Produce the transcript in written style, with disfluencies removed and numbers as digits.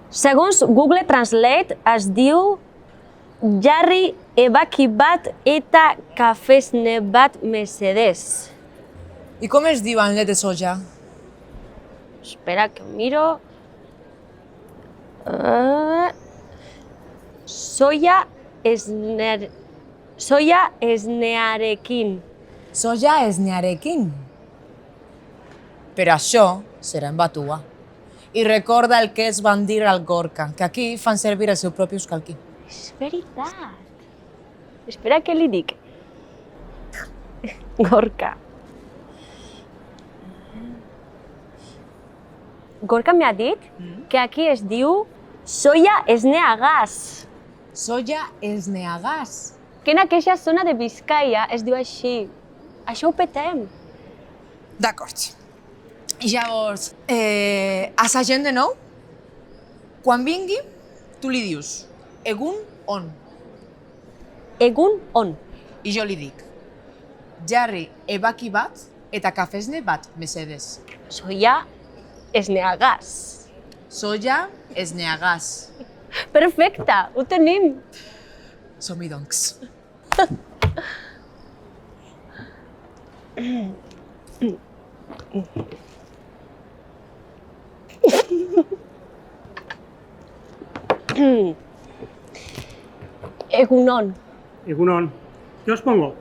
Segons Google Translate es diu jarri ebaki bat eta kafesne bat mesedez. I com es diu en llet de soja? Espera que ho miro. Soia esnearekin. Soja esnearekin. Però això serà en batua. I recorda el que es van dir al Gorka, que aquí fan servir el seu propi euskalki. És veritat. Espera que li dic. Gorka. Gorka m'ha dit que aquí es diu soia esneagas. Soja esneagas. Que en aquella zona de Biscaia es diu així. Això ho petem. D'acord. I llavors, a sa gent de nou, quan vingui, tu li dius egun on. Egun on. I jo li dic jarri ebaki bat eta kafesne bat mesedez. Soia esneagas. Soja esneagas. Perfecte, ho tenim. Som-hi, doncs. Egunon. Egunon, ¿qué os pongo?